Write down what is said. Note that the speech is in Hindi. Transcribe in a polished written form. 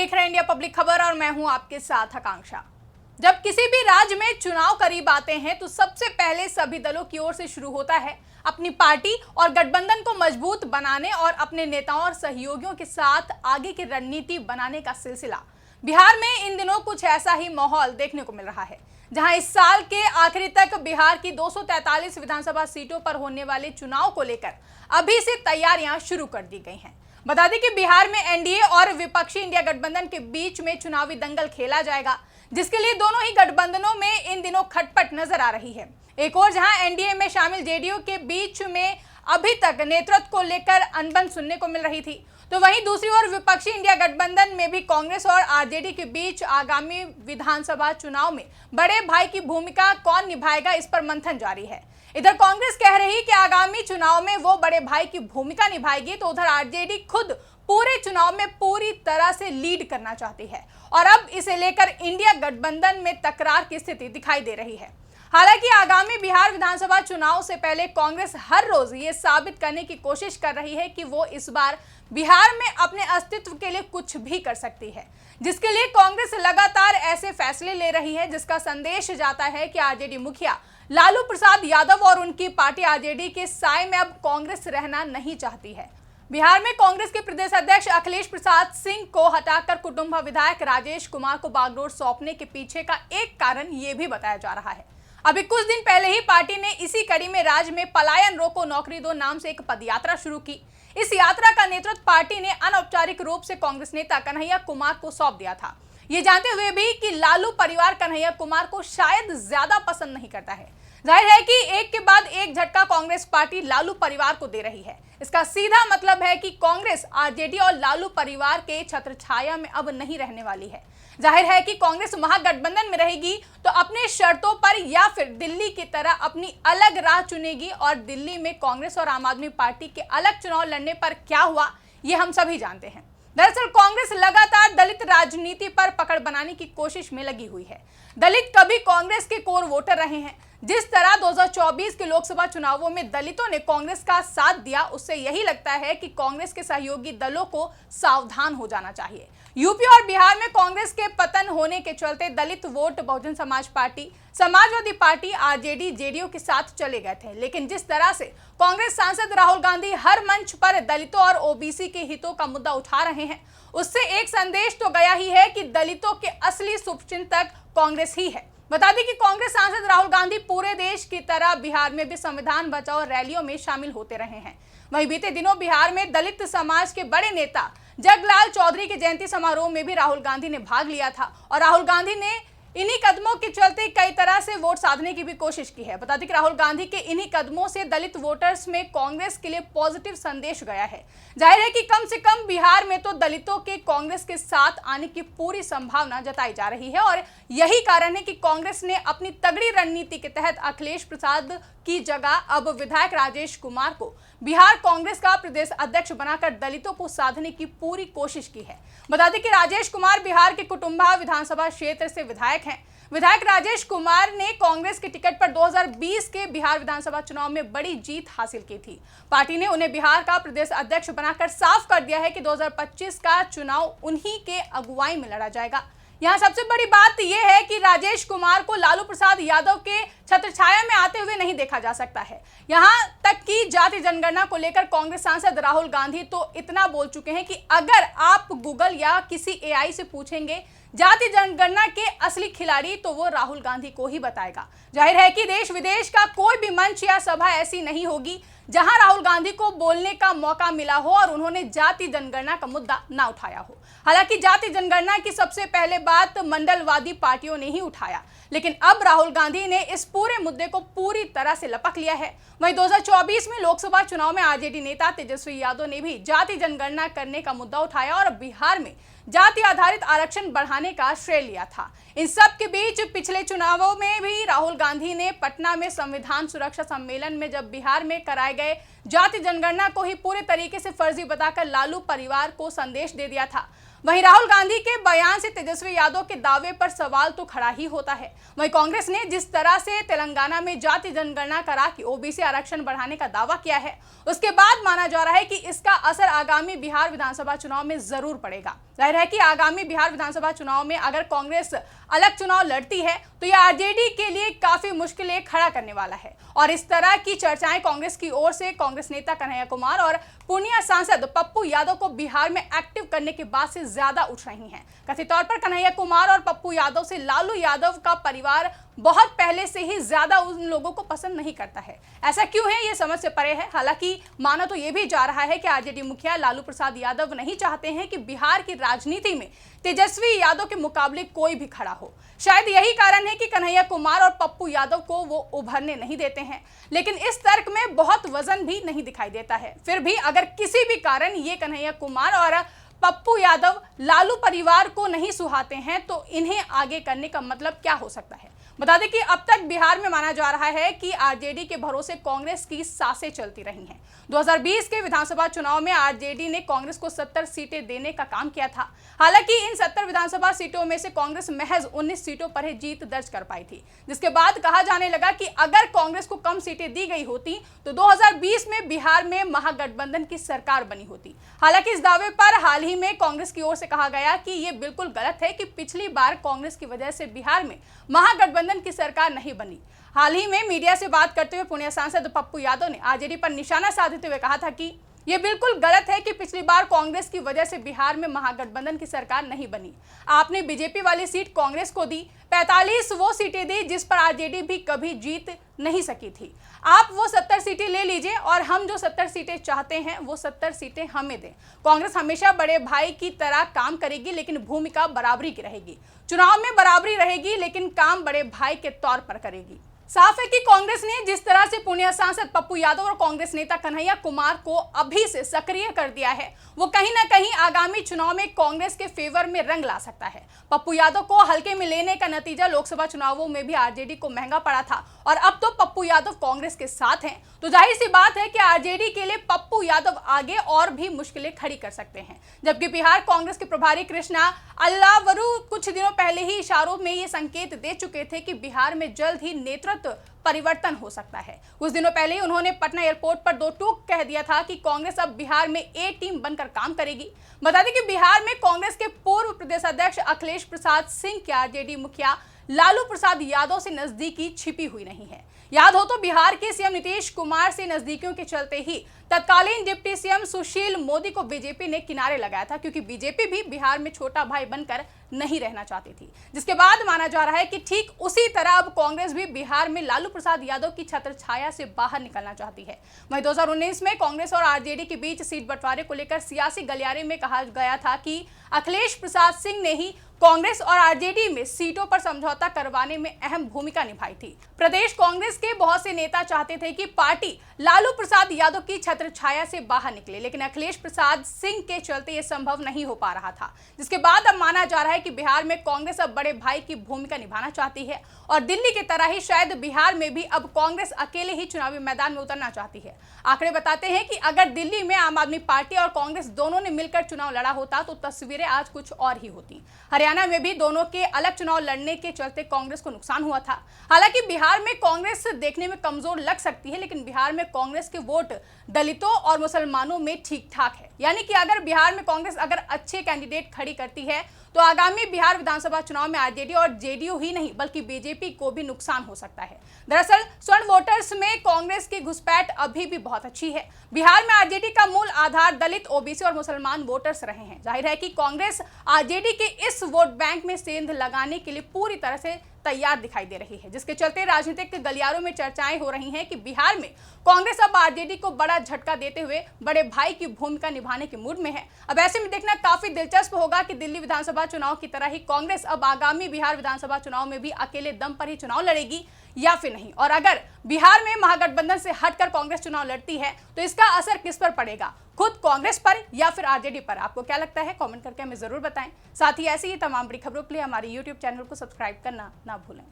देख रहे हैं इंडिया पब्लिक खबर और मैं हूं आपके साथ आकांक्षा। जब किसी भी राज्य में चुनाव करीब आते हैं तो सबसे पहले सभी दलों की ओर से शुरू होता है अपनी पार्टी और गठबंधन को मजबूत बनाने और अपने नेताओं और सहयोगियों के साथ आगे की रणनीति बनाने का सिलसिला। बिहार में इन दिनों कुछ ऐसा ही माहौल देखने को मिल रहा है, जहां इस साल के आखिरी तक बिहार की 243 विधानसभा सीटों पर होने वाले चुनाव को लेकर अभी से तैयारियां शुरू कर दी गई हैं। बता दें कि बिहार में एनडीए और विपक्षी इंडिया गठबंधन के बीच में चुनावी दंगल खेला जाएगा, जिसके लिए दोनों ही गठबंधनों में इन दिनों खटपट नजर आ रही है। एक और जहां एनडीए में शामिल जेडीयू के बीच में अभी तक नेतृत्व को लेकर अनबन सुनने को मिल रही थी, तो वहीं दूसरी ओर विपक्षी इंडिया गठबंधन में भी कांग्रेस और आरजेडी के बीच आगामी विधानसभा चुनाव में बड़े भाई की भूमिका कौन निभाएगा, इस पर मंथन जारी है। इधर कांग्रेस कह रही कि आगामी चुनाव में वो बड़े भाई की भूमिका निभाएगी, तो उधर आरजेडी खुद पूरे चुनाव में पूरी तरह से लीड करना चाहती है और अब इसे लेकर इंडिया गठबंधन में तकरार की स्थिति दिखाई दे रही है। हालांकि आगामी बिहार विधानसभा चुनाव से पहले कांग्रेस हर रोज ये साबित करने की कोशिश कर रही है कि वो इस बार बिहार में अपने अस्तित्व के लिए कुछ भी कर सकती है, जिसके लिए कांग्रेस लगातार ऐसे फैसले ले रही है जिसका संदेश जाता है कि आरजेडी मुखिया लालू प्रसाद यादव और उनकी पार्टी आरजेडी के साए में अब कांग्रेस रहना नहीं चाहती है। बिहार में कांग्रेस के प्रदेश अध्यक्ष अखिलेश प्रसाद सिंह को हटाकर कुटुंबा विधायक राजेश कुमार को बागडोर सौंपने के पीछे का एक कारण ये भी बताया जा रहा है। अभी कुछ दिन पहले ही पार्टी ने इसी कड़ी में राज्य में पलायन रोको नौकरी दो नाम से एक पदयात्रा शुरू की। इस यात्रा का नेतृत्व पार्टी ने अनौपचारिक रूप से कांग्रेस नेता कन्हैया कुमार को सौंप दिया था, ये जानते हुए भी कि लालू परिवार कन्हैया कुमार को शायद ज्यादा पसंद नहीं करता है। जाहिर है कि एक के बाद एक झटका कांग्रेस पार्टी लालू परिवार को दे रही है। इसका सीधा मतलब है कि कांग्रेस आरजेडी और लालू परिवार के छत्रछाया में अब नहीं रहने वाली है। जाहिर है कि कांग्रेस महागठबंधन में रहेगी तो अपने शर्तों पर या फिर दिल्ली की तरह अपनी अलग राह चुनेगी और दिल्ली में कांग्रेस और आम आदमी पार्टी के अलग चुनाव लड़ने पर क्या हुआ ये हम सभी जानते हैं। दरअसल कांग्रेस लगातार दलित राजनीति पर पकड़ बनाने की कोशिश में लगी हुई है। दलित कभी कांग्रेस के कोर वोटर रहे हैं। जिस तरह 2024 के लोकसभा चुनावों में दलितों ने कांग्रेस का साथ दिया, उससे यही लगता है कि कांग्रेस के सहयोगी दलों को सावधान हो जाना चाहिए। यूपी और बिहार में कांग्रेस के पतन होने के चलते दलित vote Bahujan Samaj party, Samajwadi party, RJD, JDU के साथ चले गए थे। लेकिन जिस तरह से कांग्रेस सांसद राहुल गांधी हर मंच पर दलितों और ओबीसी के हितों का मुद्दा उठा रहे हैं, उससे एक संदेश तो गया ही है कि दलितों के असली शुभचिंतक कांग्रेस ही है। बता दें कि कांग्रेस सांसद राहुल गांधी पूरे देश की तरह बिहार में भी संविधान बचाओ रैलियों में शामिल होते रहे हैं। वहीं बीते दिनों बिहार में दलित समाज के बड़े नेता जगलाल चौधरी के जयंती समारोह में भी राहुल गांधी ने भाग लिया था और राहुल गांधी ने इन्हीं कदमों के चलते कई तरह से वोट साधने की भी कोशिश की है। बता दें कि राहुल गांधी के इन्हीं कदमों से दलित वोटर्स में कांग्रेस के लिए पॉजिटिव संदेश गया है। जाहिर है कि कम से कम बिहार में तो दलितों के कांग्रेस के साथ आने की पूरी संभावना जताई जा रही है और यही कारण है कि कांग्रेस ने अपनी तगड़ी रणनीति के तहत अखिलेश प्रसाद की जगह अब विधायक राजेश कुमार को बिहार कांग्रेस का प्रदेश अध्यक्ष बनाकर दलितों को साधने की पूरी कोशिश की है। बता दें कि राजेश कुमार बिहार के कुटुंबा विधानसभा क्षेत्र से विधायक हैं। विधायक राजेश कुमार ने कांग्रेस के टिकट पर 2020 के बिहार विधानसभा चुनाव में बड़ी जीत हासिल की थी। पार्टी ने उन्हें बिहार का प्रदेश अध्यक्ष बनाकर साफ कर दिया है कि 2025 का चुनाव उन्हीं के अगुवाई में लड़ा जाएगा। यहाँ सबसे बड़ी बात यह है कि राजेश कुमार को लालू प्रसाद यादव के छत्रछाया में आते हुए नहीं देखा जा सकता है। यहाँ तक कि जाति जनगणना को लेकर कांग्रेस सांसद राहुल गांधी तो इतना बोल चुके हैं कि अगर आप गूगल या किसी एआई से पूछेंगे जाति जनगणना के असली खिलाड़ी तो वो राहुल गांधी को ही बताएगा। जाहिर है कि देश विदेश का कोई भी मंच या सभा ऐसी नहीं होगी जहां राहुल गांधी को बोलने का मौका मिला हो और उन्होंने जाति जनगणना का मुद्दा ना उठाया हो। हालांकि जाति जनगणना की सबसे पहले बात मंडलवादी पार्टियों ने ही उठाया, लेकिन अब राहुल गांधी ने इस पूरे मुद्दे को पूरी तरह से लपक लिया है। वहीं 2024 में लोकसभा चुनाव में आरजेडी नेता तेजस्वी यादव ने भी जाति जनगणना करने का मुद्दा उठाया और बिहार में जाति आधारित आरक्षण बढ़ाने का श्रेय लिया था। इन सब के बीच पिछले चुनावों में भी राहुल गांधी ने पटना में संविधान सुरक्षा सम्मेलन में जब बिहार में कराए गए जाति जनगणना को ही पूरे तरीके से फर्जी बताकर लालू परिवार को संदेश दे दिया था। वहीं राहुल गांधी के बयान से तेजस्वी यादव के दावे पर सवाल तो खड़ा ही होता है। वहीं कांग्रेस ने जिस तरह से तेलंगाना में जाति जनगणना करा कि ओबीसी आरक्षण बढ़ाने का दावा किया है, उसके बाद माना जा रहा है कि इसका असर आगामी बिहार विधानसभा चुनाव में जरूर पड़ेगा। जाहिर है कि आगामी बिहार विधानसभा चुनाव में अगर कांग्रेस अलग चुनाव लड़ती है तो यह आरजेडी के लिए काफी मुश्किलें खड़ा करने वाला है। और इस तरह की चर्चाएं कांग्रेस की ओर से कांग्रेस नेता कन्हैया कुमार और पूर्णिया सांसद पप्पू यादव को बिहार में एक्टिव करने के बाद से ज्यादा उठ रही हैं। कथित तौर पर कन्हैया कुमार और पप्पू यादव से लालू यादव का परिवार बहुत पहले से ही ज्यादा उन लोगों को पसंद नहीं करता है। ऐसा क्यों है, ये समझ से परे है। हालांकि माना तो यह भी जा रहा है कि आरजेडी मुखिया लालू प्रसाद यादव नहीं चाहते हैं कि बिहार की राजनीति में तेजस्वी यादव के मुकाबले कोई भी खड़ा हो। शायद यही कारण है कि कन्हैया कुमार और पप्पू यादव को वो उभरने नहीं देते हैं। लेकिन इस तर्क में बहुत वजन भी नहीं दिखाई देता है। फिर भी अगर किसी भी कारण ये कन्हैया कुमार और पप्पू यादव लालू परिवार को नहीं सुहाते हैं तो इन्हें आगे करने का मतलब क्या हो सकता है। बता दें कि अब तक बिहार में माना जा रहा है कि आरजेडी के भरोसे कांग्रेस की सांसें चलती रही हैं। 2020 के विधानसभा चुनाव में आरजेडी ने कांग्रेस को 70 सीटें देने का काम किया था। हालांकि इन 70 विधानसभा सीटों में से कांग्रेस महज 19 सीटों पर ही जीत दर्ज कर पाई थी, जिसके बाद कहा जाने लगा कि अगर कांग्रेस को कम सीटें दी गई होती तो 2020 में बिहार में महागठबंधन की सरकार बनी होती। हालांकि इस दावे पर हाल ही में कांग्रेस की ओर से कहा गया कि यह बिल्कुल गलत है कि पिछली बार कांग्रेस की वजह से बिहार में महागठबंधन की सरकार नहीं बनी। हाल ही में मीडिया से बात करते हुए पूर्णिया सांसद पप्पू यादव ने आरजेडी पर निशाना साधते हुए कहा था कि यह बिल्कुल गलत है कि पिछली बार कांग्रेस की वजह से बिहार में महागठबंधन की सरकार नहीं बनी। आपने बीजेपी वाली सीट कांग्रेस को दी, 45 वो सीटें दी जिस पर आरजेडी भी कभी जीत नहीं सकी थी। आप वो 70 सीटें ले लीजिए और हम जो 70 सीटें चाहते हैं वो 70 सीटें हमें दें। कांग्रेस हमेशा बड़े भाई की तरह काम करेगी, लेकिन भूमिका बराबरी की रहेगी। चुनाव में बराबरी रहेगी, लेकिन काम बड़े भाई के तौर पर करेगी। साफ है कि कांग्रेस ने जिस तरह से पूर्णिया सांसद पप्पू यादव और कांग्रेस नेता कन्हैया कुमार को अभी से सक्रिय कर दिया है, वो कहीं ना कहीं आगामी चुनाव में कांग्रेस के फेवर में रंग ला सकता है। पप्पू यादव को हल्के में लेने का नतीजा लोकसभा चुनावों में भी आरजेडी को महंगा पड़ा था और अब तो पप्पू यादव कांग्रेस के साथ हैं, तो जाहिर सी बात है कि आरजेडी के लिए पप्पू यादव आगे और भी मुश्किलें खड़ी कर सकते हैं। जबकि बिहार कांग्रेस के प्रभारी कृष्णा अल्लावरू कुछ दिनों पहले ही इशारों में ये संकेत दे चुके थे कि बिहार में जल्द ही नेतृत्व परिवर्तन हो सकता है। कुछ दिनों पहले ही उन्होंने पटना एयरपोर्ट पर 2 टूक कह दिया था कि कांग्रेस अब बिहार में ए टीम बनकर काम करेगी। बता दें कि बिहार में कांग्रेस के पूर्व प्रदेश अध्यक्ष अखिलेश प्रसाद सिंह के आरजेडी मुखिया लालू प्रसाद यादव से नजदीकी छिपी हुई नहीं है। याद हो तो बिहार के सीएम नीतीश कुमार से नजदीकियों के चलते ही तत्कालीन डिप्टी सीएम सुशील मोदी को बीजेपी ने किनारे लगाया था, क्योंकि बीजेपी भी बिहार में छोटा भाई बनकर नहीं रहना चाहती थी। जिसके बाद माना जा रहा है कि ठीक उसी तरह अब कांग्रेस भी बिहार में लालू प्रसाद यादव की छत्र छाया से बाहर निकलना चाहती है। वहीं 2019 में कांग्रेस और आरजेडी के बीच सीट बंटवारे को लेकर सियासी गलियारे में कहा गया था कि अखिलेश प्रसाद सिंह ने ही कांग्रेस और आरजेडी में सीटों पर समझौता करवाने में अहम भूमिका निभाई थी। प्रदेश कांग्रेस के बहुत से नेता चाहते थे कि पार्टी लालू प्रसाद यादव की छत्र छाया से बाहर निकले, लेकिन अखिलेश प्रसाद सिंह के चलते यह संभव नहीं हो पा रहा था। जिसके बाद अब माना जा रहा है कि बिहार में कांग्रेस अब बड़े भाई की भूमिका निभाना चाहती है और दिल्ली की तरह ही शायद बिहार में भी अब कांग्रेस अकेले ही चुनावी मैदान में उतरना चाहती है। आंकड़े बताते हैं कि अगर दिल्ली में आम आदमी पार्टी और कांग्रेस दोनों ने मिलकर चुनाव लड़ा होता तो तस्वीरें आज कुछ और ही होती। हरियाणा में भी दोनों के अलग चुनाव लड़ने के चलते कांग्रेस को नुकसान हुआ था। हालांकि बिहार में कांग्रेस देखने में कमजोर लग सकती है, लेकिन बिहार में कांग्रेस के वोट दलितों और मुसलमानों में ठीक ठाक है। यानी कि अगर बिहार में कांग्रेस अगर अच्छे कैंडिडेट खड़ी करती है तो आगामी बिहार विधानसभा चुनाव में आरजेडी और जेडीयू ही नहीं बल्कि बीजेपी को भी नुकसान हो सकता है। दरअसल स्वर्ण वोटर्स में कांग्रेस की घुसपैठ अभी भी बहुत अच्छी है। बिहार में आरजेडी का मूल आधार दलित, ओबीसी और मुसलमान वोटर्स रहे हैं। जाहिर है कि कांग्रेस आरजेडी के इस वोट बैंक में सेंध लगाने के लिए पूरी तरह से तैयार दिखाई दे रही है, जिसके चलते राजनीतिक गलियारों में चर्चाएं हो रही हैं कि बिहार में कांग्रेस अब आरजेडी को बड़ा झटका देते हुए बड़े भाई की भूमिका निभाने के मूड में है। अब ऐसे में देखना काफी दिलचस्प होगा कि दिल्ली विधानसभा चुनाव की तरह ही कांग्रेस अब आगामी बिहार विधानसभा चुनाव में भी अकेले दम पर ही चुनाव लड़ेगी या फिर नहीं, और अगर बिहार में महागठबंधन से हटकर कांग्रेस चुनाव लड़ती है तो इसका असर किस पर पड़ेगा, खुद कांग्रेस पर या फिर आरजेडी पर? आपको क्या लगता है, कमेंट करके हमें जरूर बताएं। साथ ही ऐसी ही तमाम बड़ी खबरों के लिए हमारे YouTube चैनल को सब्सक्राइब करना ना भूलें।